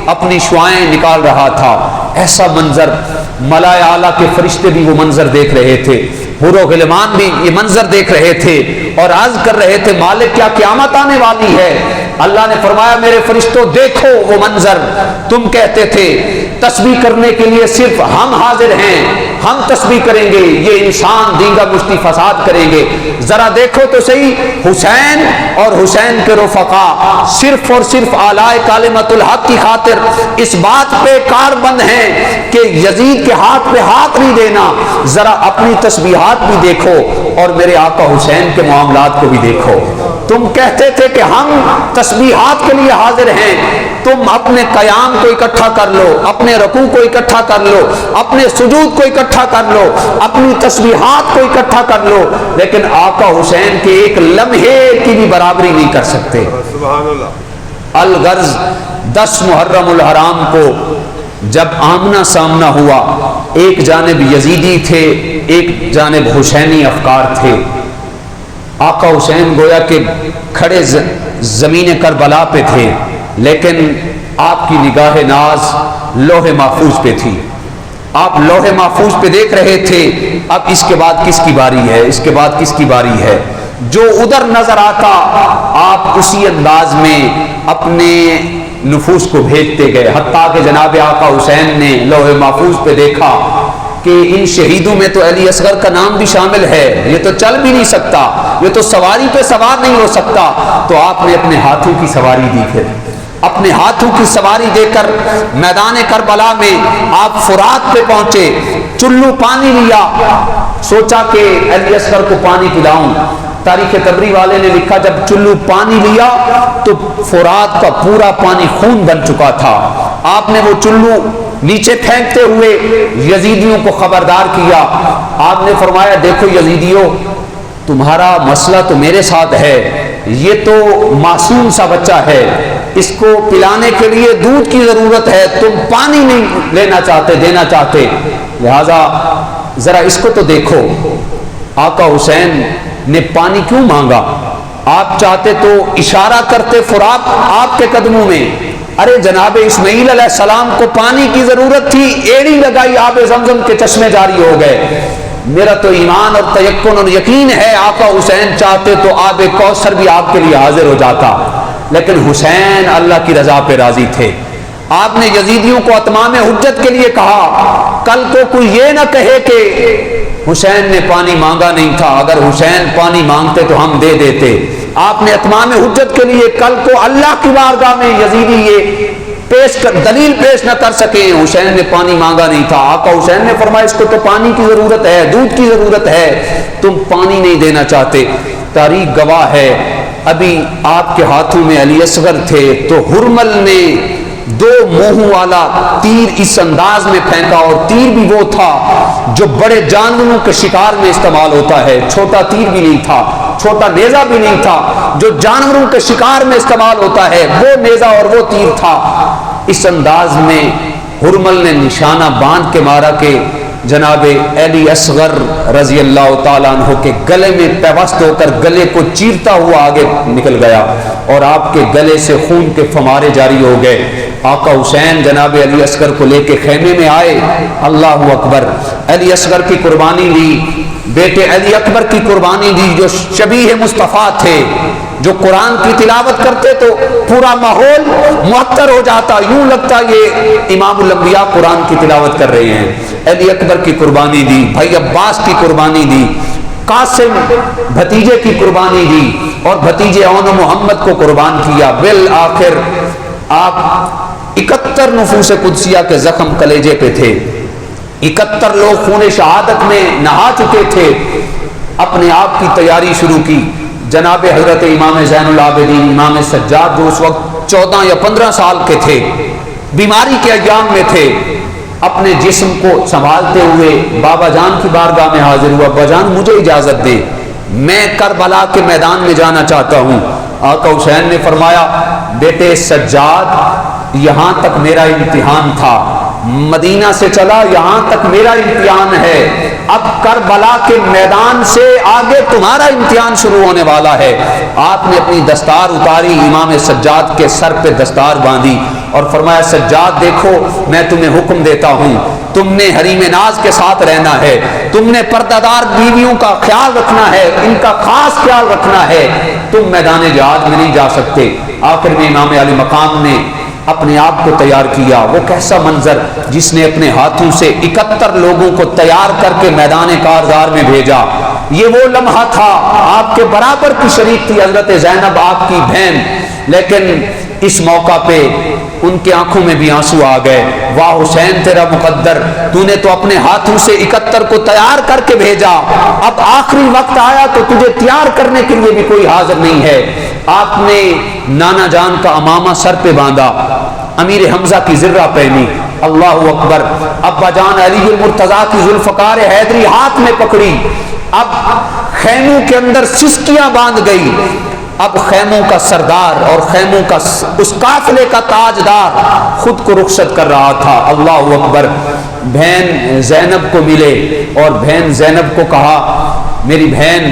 اپنی شعائیں نکال رہا تھا. ایسا منظر، ملائے اعلیٰ کے فرشتے بھی وہ منظر دیکھ رہے تھے، حور و غلمان بھی یہ منظر دیکھ رہے تھے اور عرض کر رہے تھے مالک کیا قیامت آنے والی ہے. اللہ نے فرمایا میرے فرشتوں دیکھو وہ منظر. تم کہتے تھے تسبیح کرنے کے لیے صرف ہم حاضر ہیں، ہم تسبیح کریں گے، یہ انسان دینگا مشتی فساد کریں گے. ذرا دیکھو تو صحیح، حسین اور حسین کے رفقا صرف اور صرف اعلی کلمت الحق کی خاطر اس بات پہ کاربند ہیں کہ یزید کے ہاتھ پہ ہاتھ نہیں دینا. ذرا اپنی تسبیحات بھی دیکھو اور میرے آقا حسین کے معاملات کو بھی دیکھو. تم کہتے تھے کہ ہم تسبیحات کے لیے حاضر ہیں، تم اپنے قیام کو اکٹھا کر لو، اپنے رکوع کو اکٹھا کر لو، اپنے سجود کو اکٹھا کر لو، اپنی تسبیحات کو اکٹھا کر لو، لیکن آقا حسین کے ایک لمحے کی بھی برابری نہیں کر سکتے. سبحان اللہ. الغرض 10 محرم الحرام کو جب آمنا سامنا ہوا، ایک جانب یزیدی تھے، ایک جانب حسینی افکار تھے. آقا حسین گویا کہ کھڑے زمین کربلا پہ تھے، لیکن آپ کی نگاہ ناز لوح محفوظ پہ تھی. آپ لوح محفوظ پہ دیکھ رہے تھے اب اس کے بعد کس کی باری ہے، اس کے بعد کس کی باری ہے. جو ادھر نظر آتا آپ اسی انداز میں اپنے نفوس کو بھیجتے گئے. حتیٰ کہ جناب آقا حسین نے لوح محفوظ پہ دیکھا کہ ان شہیدوں میں تو علی اصغر کا نام بھی شامل ہے، یہ تو چل بھی نہیں سکتا، یہ تو سواری پہ سوار نہیں ہو سکتا. تو آپ نے اپنے ہاتھوں کی سواری دی. پھر اپنے ہاتھوں کی سواری دے کر میدان کربلا میں آپ فرات پہ پہنچے، چلو پانی لیا، سوچا کہ علی اصغر کو پانی پلاؤں. تاریخ تبری والے نے لکھا جب چلو پانی لیا تو فرات کا پورا پانی خون بن چکا تھا. آپ نے وہ چلو نیچے پھینکتے ہوئے یزیدیوں کو خبردار کیا. آپ نے فرمایا دیکھو یزیدیوں، تمہارا مسئلہ تو میرے ساتھ ہے، یہ تو معصوم سا بچہ ہے، اس کو پلانے کے لیے دودھ کی ضرورت ہے، تم پانی نہیں لینا چاہتے، دینا چاہتے، لہذا ذرا اس کو تو دیکھو. آقا حسین نے پانی کیوں مانگا؟ آپ چاہتے تو اشارہ کرتے فرات آپ کے قدموں میں. ارے جناب اسماعیل علیہ السلام کو پانی کی ضرورت تھی، ایڑی لگائی، آب زمزم کے چشمے جاری ہو گئے. میرا تو ایمان اور تیقن اور یقین ہے آقا حسین چاہتے تو آب کوثر بھی آپ کے لیے حاضر ہو جاتا. لیکن حسین اللہ کی رضا پہ راضی تھے. آپ نے یزیدیوں کو اتمام حجت کے لیے کہا کل کو کوئی یہ نہ کہے کہ حسین نے پانی مانگا نہیں تھا، اگر حسین پانی مانگتے تو ہم دے دیتے۔ آپ نے اتمام حجت کے لیے کل کو اللہ کی بارگاہ میں یزیدی یہ دلیل پیش نہ کر سکے حسین نے پانی مانگا نہیں تھا۔ آقا حسین نے فرمایا اس کو تو پانی کی ضرورت ہے، دودھ کی ضرورت ہے، تم پانی نہیں دینا چاہتے۔ تاریخ گواہ ہے ابھی آپ کے ہاتھوں میں علی اصغر تھے تو ہرمل نے 2 منہ والا تیر اس انداز میں پھینکا، اور تیر بھی وہ تھا جو بڑے جانوروں کے شکار میں استعمال ہوتا ہے، چھوٹا تیر بھی نہیں تھا، چھوٹا نیزہ بھی نہیں تھا، جو جانوروں کے شکار میں استعمال ہوتا ہے وہ نیزہ اور وہ تیر تھا۔ اس انداز میں ہرمل نے نشانہ باندھ کے مارا کہ جناب علی اصغر رضی اللہ تعالیٰ عنہ کے گلے میں پیوست ہو کر گلے کو چیرتا ہوا آگے نکل گیا اور آپ کے گلے سے خون کے فمارے جاری ہو گئے۔ آقا حسین جناب علی اصغر کو لے کے خیمے میں آئے، اللہ اکبر، علی اصغر کی قربانی لی، بیٹے علی اکبر کی قربانی دی جو شبیہ مصطفیٰ تھے، جو قرآن کی تلاوت کرتے تو پورا ماحول معطر ہو جاتا، یوں لگتا یہ امام الانبیاء قرآن کی تلاوت کر رہے ہیں۔ علی اکبر کی قربانی دی، بھائی عباس کی قربانی دی، قاسم بھتیجے کی قربانی دی اور بھتیجے اون محمد کو قربان کیا۔ بالآخر آپ 71 نفوس قدسیہ کے زخم کلیجے پہ تھے، 71 لوگ خون شہادت میں نہا چکے تھے، اپنے آپ کی تیاری شروع کی۔ جناب حضرت امام زین العابدین امام سجاد جو اس وقت 14 یا 15 سال کے تھے، بیماری کے ایام میں تھے، اپنے جسم کو سنبھالتے ہوئے بابا جان کی بارگاہ میں حاضر ہوا، ابا جان مجھے اجازت دے، میں کربلا کے میدان میں جانا چاہتا ہوں۔ آقا حسین نے فرمایا بیٹے سجاد یہاں تک میرا امتحان تھا، مدینہ سے چلا یہاں تک میرا امتحان ہے، اب کربلا کے میدان سے آگے تمہارا امتحان شروع ہونے والا ہے۔ آپ نے اپنی دستار اتاری، امام سجاد کے سر پہ دستار باندھی اور فرمایا سجاد دیکھو میں تمہیں حکم دیتا ہوں، تم نے حریم ناز کے ساتھ رہنا ہے، تم نے پردہ دار بیویوں کا خیال رکھنا ہے، ان کا خاص خیال رکھنا ہے، تم میدان جہاد میں نہیں جا سکتے۔ آخر میں امام علی مقام نے اپنے آپ کو تیار کیا۔ وہ کیسا منظر جس نے اپنے ہاتھوں سے 71 لوگوں کو تیار کر کے میدان کارزار میں بھیجا، یہ وہ لمحہ تھا۔ آپ کے برابر کی شریک تھی حضرت زینب آپ کی بہن، لیکن اس موقع پہ ان کی آنکھوں میں بھی آنسو آ گئے۔ واہ حسین تیرا مقدر، تو نے تو اپنے ہاتھوں سے 71 کو تیار کر کے بھیجا، اب آخری وقت آیا تو تجھے تیار کرنے کے لیے بھی کوئی حاضر نہیں ہے۔ آپ نے نانا جان کا امامہ سر پہ باندھا، امیر حمزہ کی زرہ پہنی، اللہ اکبر، ابا جان علی المرتضیٰ کی ذوالفقار حیدری ہاتھ میں پکڑی، اب خیموں کے اندر سسکیاں باندھ گئی، اب خیموں کا سردار اور خیموں کا اس قافلے کا تاجدار خود کو رخصت کر رہا تھا، اللہ اکبر۔ بہن زینب کو ملے اور بہن زینب کو کہا میری بہن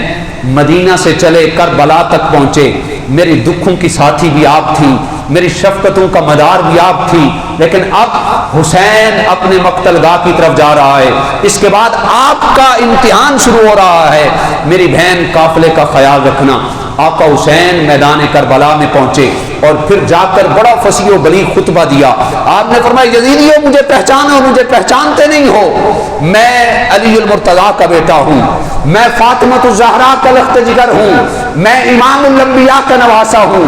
مدینہ سے چلے کربلا تک پہنچے، میری دکھوں کی ساتھی بھی آپ تھی، میری شفقتوں کا مدار بھی آپ تھی، لیکن اب حسین اپنے مقتل گاہ کی طرف جا رہا ہے، اس کے بعد آپ کا امتحان شروع ہو رہا ہے، میری بہن قافلے کا خیال رکھنا۔ آقا حسین میدان کربلا میں پہنچے اور پھر جا کر بڑا فصیح و بلیغ خطبہ دیا۔ آپ نے فرمایا یزیدیوں مجھے پہچانو، مجھے پہچانتے نہیں ہو، میں علی المرتضیٰ کا بیٹا ہوں، میں فاطمہ الزہرا کا لخت جگر ہوں، میں امام الانبیاء کا نواسہ ہوں،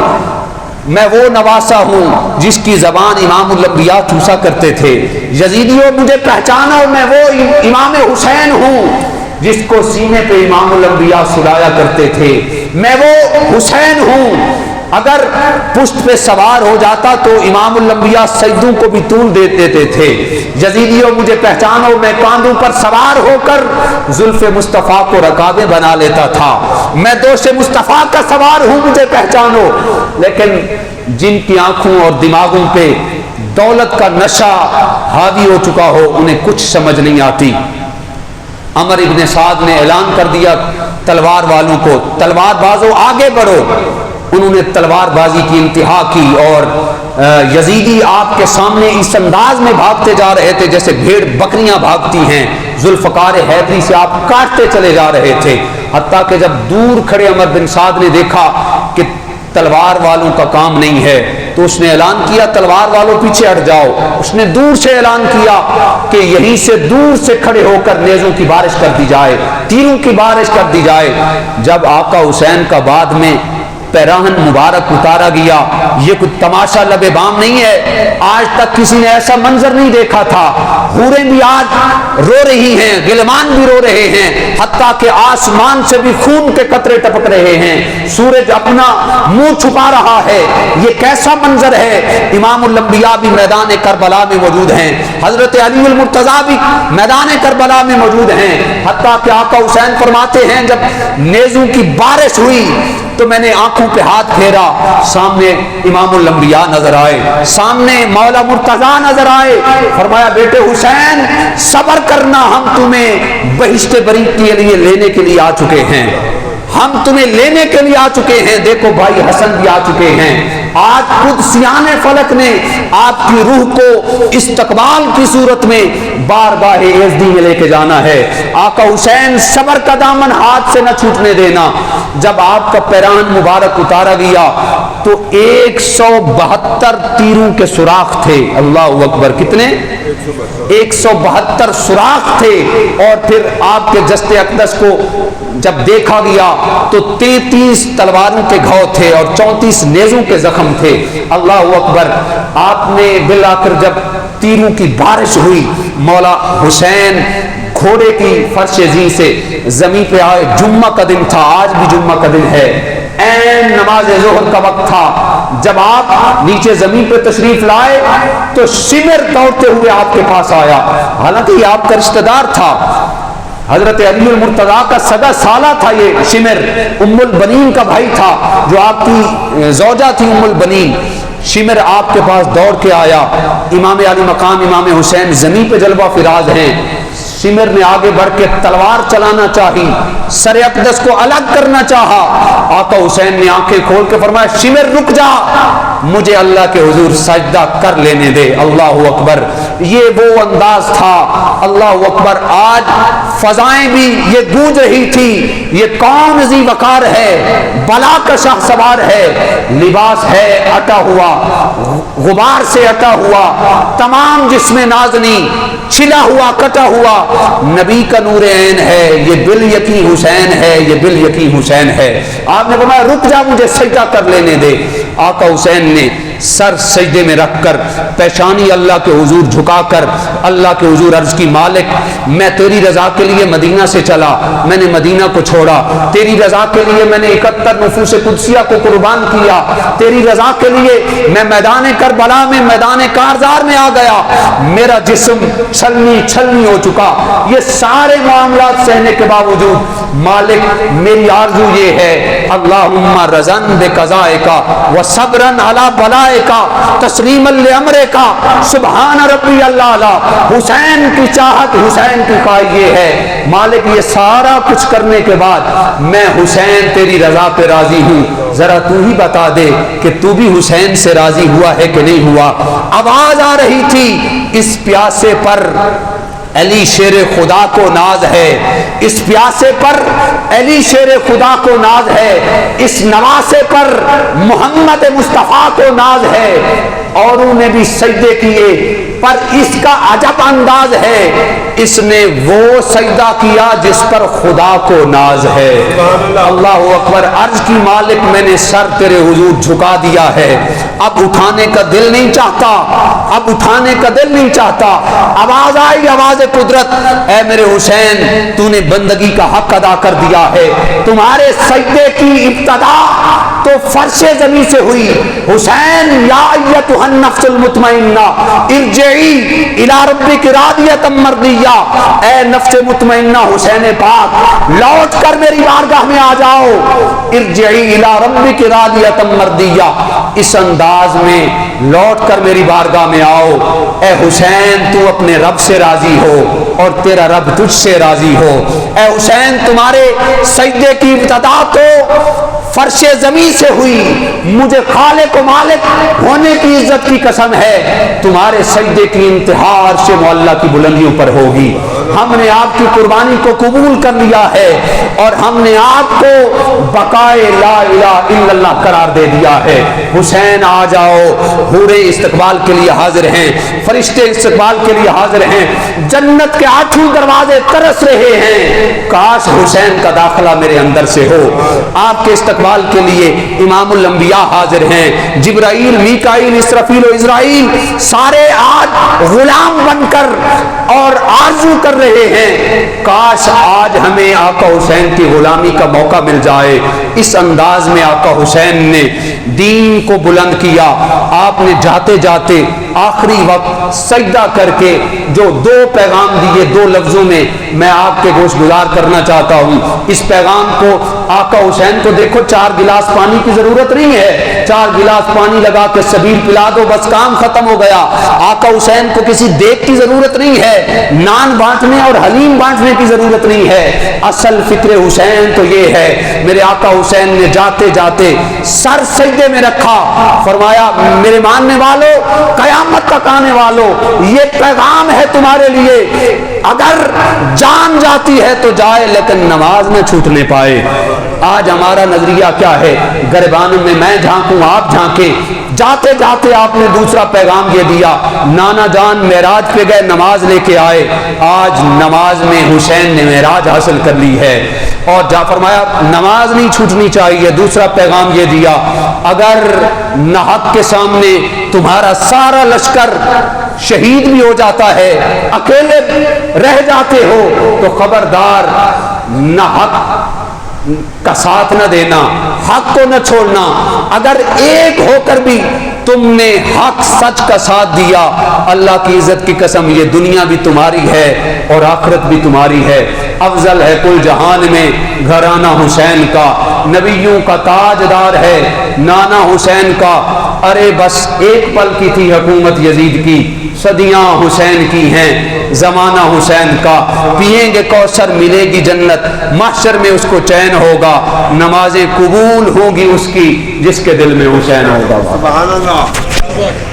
میں وہ نواسہ ہوں جس کی زبان امام الانبیاء چوسا کرتے تھے۔ یزیدیوں مجھے پہچانو، میں وہ امام حسین ہوں جس کو سینے پہ امام الانبیاء سلایا کرتے تھے، میں وہ حسین ہوں، اگر پشت پہ سوار ہو جاتا تو امام الانبیاء سجدوں کو بھی طول دے دیتے تھے۔ یزیدیوں مجھے پہچانو، میں کاندھوں پر سوار ہو کر زلف مصطفیٰ کو رکابیں بنا لیتا تھا، میں دوش مصطفیٰ کا سوار ہوں، مجھے پہچانو۔ لیکن جن کی آنکھوں اور دماغوں پہ دولت کا نشہ حاوی ہو چکا ہو انہیں کچھ سمجھ نہیں آتی۔ عمر ابن سعد نے اعلان کر دیا تلوار والوں کو، تلوار بازو آگے بڑھو، انہوں نے تلوار بازی کی انتہا کی اور یزیدی آپ کے سامنے اس انداز میں بھاگتے جا رہے تھے جیسے بھیڑ بکریاں بھاگتی ہیں، ذوالفقار حیدری سے آپ کاٹتے چلے جا رہے تھے، حتیٰ کہ جب دور کھڑے عمر بن سعد نے دیکھا کہ تلوار والوں کا کام نہیں ہے تو اس نے اعلان کیا تلوار والوں پیچھے ہٹ جاؤ. اس نے دور سے اعلان کیا کہ یہیں سے دور سے کھڑے ہو کر نیزوں کی بارش کر دی جائے, تیروں کی بارش کر دی جائے. جب آقا حسین کا بعد میں پیراہن مبارک اتارا گیا, یہ کوئی تماشا لب بام نہیں ہے, آج تک کسی نے ایسا منظر نہیں دیکھا تھا. حوریں بھی آج رو رہی ہیں, غلمان بھی رو رہے ہیں, حتیٰ کہ آسمان سے بھی خون کے قطرے ٹپک رہے ہیں, سورج اپنا منہ چھپا رہا ہے. یہ کیسا منظر ہے. امام الانبیاء بھی میدان کربلا میں موجود ہیں, حضرت علی المرتضیٰ بھی میدان کربلا میں موجود ہیں. حتیٰ کہ آقا حسین فرماتے ہیں جب نیزوں کی بارش ہوئی تو میں نے آنکھوں پہ ہاتھ پھیرا, سامنے امام الانبیاء نظر آئے, سامنے مولا مرتضیٰ نظر آئے. فرمایا بیٹے حسین صبر کرنا, ہم تمہیں بہشت بریت کے لیے لینے کے لیے آ چکے ہیں, ہم تمہیں لینے کے لیے آ چکے ہیں. دیکھو بھائی حسن بھی آ چکے ہیں. آج خود سیان فلک نے آپ کی روح کو استقبال کی صورت میں بارگاہ یزدی میں لے کے جانا ہے. آقا حسین صبر کا دامن ہاتھ سے نہ چھوٹنے دینا. جب آپ کا پیراہن مبارک اتارا گیا تو 172 تیروں کے سوراخ تھے. اللہ اکبر, کتنے؟ 172 سوراخ تھے. اور پھر آپ کے جسد اقدس کو جب دیکھا گیا تو 33 تلواروں کے گھاؤ تھے اور 34 نیزوں کے زخم تھے. اللہ اکبر. آپ نے بالآخر جب تیروں کی بارش ہوئی, مولا حسین گھوڑے کی فرش زی سے زمین پہ آئے. جمعہ کا دن تھا, آج بھی جمعہ کا دن ہے, این نماز ظہر کا وقت تھا. جب آپ نیچے زمین پہ تشریف لائے تو شمر دوڑتے ہوئے آپ کے پاس آیا. حالانکہ یہ آپ کا رشتہ دار تھا, حضرت علی المرتضیٰ کا سگا سالہ تھا. یہ شمر ام البنین کا بھائی تھا, جو آپ کی زوجہ تھی ام البنین. شمر آپ کے پاس دوڑ کے آیا. امام علی مقام امام حسین زمین پہ جلوہ فراز ہیں. شمر نے آگے بڑھ کے تلوار چلانا چاہی, سر اقدس کو الگ کرنا چاہا. آقا حسین نے آنکھیں کھول کے فرمایا شمر رک جا, مجھے اللہ کے حضور سجدہ کر لینے دے. اللہ اکبر. یہ وہ انداز تھا. اللہ اکبر. آج فضائیں بھی یہ گونج رہی تھی, یہ کون ذی وقار ہے, بلا کا شاہ سوار ہے, لباس ہے اٹا ہوا, غبار سے اٹا ہوا, تمام جسم نازنی چھلا ہوا کٹا ہوا, نبی کا نور عین ہے, یہ بال یقین حسین ہے, یہ بال یقین حسین ہے. آپ نے فرمایا رک جا, مجھے سجدہ کر لینے دے. آقا حسین نے سر سجدے میں رکھ کر پیشانی اللہ کے حضور جھکا کر اللہ کے حضور عرض کی مالک میں تیری رضا کے لیے مدینہ سے چلا, میں نے مدینہ کو چھوڑا, تیری رضا کے لیے میں نے 71 نفوس قدسیہ کو قربان کیا, تیری رضا کے لیے میں میدان کربلا میں میدان کارزار میں آ گیا, میرا جسم چھلنی چھلنی ہو چکا. یہ سارے معاملات سہنے کے باوجود مالک میری آرزو یہ ہے, اللہم رضن بقضائک و صبرن علی بلائک تسلیما لامرک سبحان ربی اللہ. حسین کی چاہت, حسین کی خواہش یہ ہے مالک یہ سارا کچھ کرنے کے بعد میں حسین تیری رضا پہ راضی ہوں, ذرا تو ہی بتا دے کہ تو بھی حسین سے راضی ہوا ہے کہ نہیں ہوا. آواز آ رہی تھی اس پیاسے پر علی شیر خدا کو ناز ہے, اس پیاسے پر علی شیر خدا کو ناز ہے, اس نواسے پر محمد مصطفیٰ کو ناز ہے. اوروں نے بھی سجدے کیے پر اس کا عجب انداز ہے, اس نے وہ سجدہ کیا جس پر خدا کو ناز ہے. اللہ اکبر. عرض کی مالک میں نے سر تیرے حضور جھکا دیا ہے, اب اٹھانے کا دل نہیں چاہتا, اب اٹھانے کا دل نہیں چاہتا. آواز آئی, آواز قدرت, اے میرے حسین تو نے بندگی کا حق ادا کر دیا ہے. تمہارے سجدے کی ابتدا تو فرش زمین سے ہوئی. حسین یا ایتھا النفس المطمئنہ ارجعی الی ربک راضیۃ مرضیہ, اے نفس مطمئنہ حسین پاک لوٹ کر میری بارگاہ میں آ جاؤ. ارجعی الی ربک راضیۃ مرضیہ, اس انداز میں لوٹ کر میری بارگاہ میں آؤ. اے حسین تو اپنے رب سے راضی ہو اور تیرا رب تجھ سے راضی ہو. اے حسین تمہارے سجدے کی ابتدا تو فرش زمین سے ہوئی, مجھے خالق و مالک ہونے کی عزت کی قسم ہے تمہارے سجدے کی انتہا عرش معلیٰ کی بلندیوں پر ہوگی. ہم نے آپ کی قربانی کو قبول کر لیا ہے اور ہم نے آپ کو بقائے لا الہ الا اللہ قرار دے دیا ہے۔ حسین آ جاؤ، حوریں استقبال کے لیے حاضر ہیں، فرشتے استقبال کے لیے حاضر ہیں، جنت کے 8 دروازے ترس رہے ہیں، کاش حسین کا داخلہ میرے اندر سے ہو۔ آپ کے استقبال کے لیے امام الانبیاء حاضر ہیں، جبرائیل، میکائیل، اسرافیل و اسرائیل سارے آج غلام بن کر اور آرزو کر رہے ہیں، کاش آج ہمیں آقا حسین کی غلامی کا موقع مل جائے۔ اس انداز میں آقا حسین نے دین کو بلند کیا۔ آپ نے جاتے جاتے آخری وقت سجدہ کر کے جو 2 پیغام دیے، 2 لفظوں میں میں آپ کے گوش گزار کرنا چاہتا ہوں۔ اس پیغام کو آقا حسین کو دیکھو، 4 گلاس پانی کی ضرورت نہیں ہے، 4 گلاس پانی لگا کے شبیر پلا دو، بس کام ختم ہو گیا۔ آقا حسین کو کسی دیگ کی ضرورت نہیں ہے، نان بانٹنے اور حلیم بانٹنے کی ضرورت نہیں ہے۔ اصل فکر حسین تو یہ ہے، میرے آقا حسین نے جاتے جاتے سر سجدے میں رکھا، فرمایا میرے ماننے والوں، قیامت تک آنے والوں، یہ پیغام ہے تمہارے لیے، اگر جان جاتی ہے تو جائے لیکن نماز نہ چھوٹنے پائے۔ آج ہمارا نظریہ کیا ہے؟ گریبان میں میں جھانکوں، آپ جھانکیں۔ جاتے جاتے آپ نے دوسرا پیغام یہ دیا، نانا جان معراج پہ گئے، نماز لے کے آئے۔ آج نماز میں حسین نے معراج حاصل کر لی ہے اور جا فرمایا نماز نہیں چھوٹنی چاہیے۔ دوسرا پیغام یہ دیا، اگر ناحق کے سامنے تمہارا سارا لشکر شہید بھی ہو جاتا ہے، اکیلے رہ جاتے ہو، تو خبردار ناحق کا ساتھ نہ دینا، حق کو نہ چھوڑنا۔ اگر ایک ہو کر بھی تم نے حق سچ کا ساتھ دیا، اللہ کی عزت کی قسم یہ دنیا بھی تمہاری ہے اور آخرت بھی تمہاری ہے۔ افضل ہے کل جہان میں گھرانہ حسین کا، نبیوں کا تاجدار ہے نانا حسین کا۔ ارے بس ایک پل کی تھی حکومت یزید کی، صدیاں حسین کی ہیں، زمانہ حسین کا۔ پیئیں گے کوثر، ملے گی جنت، محشر میں اس کو چین ہوگا، نمازیں قبول ہوں گی اس کی جس کے دل میں حسین ہوگا۔ سبحان اللہ۔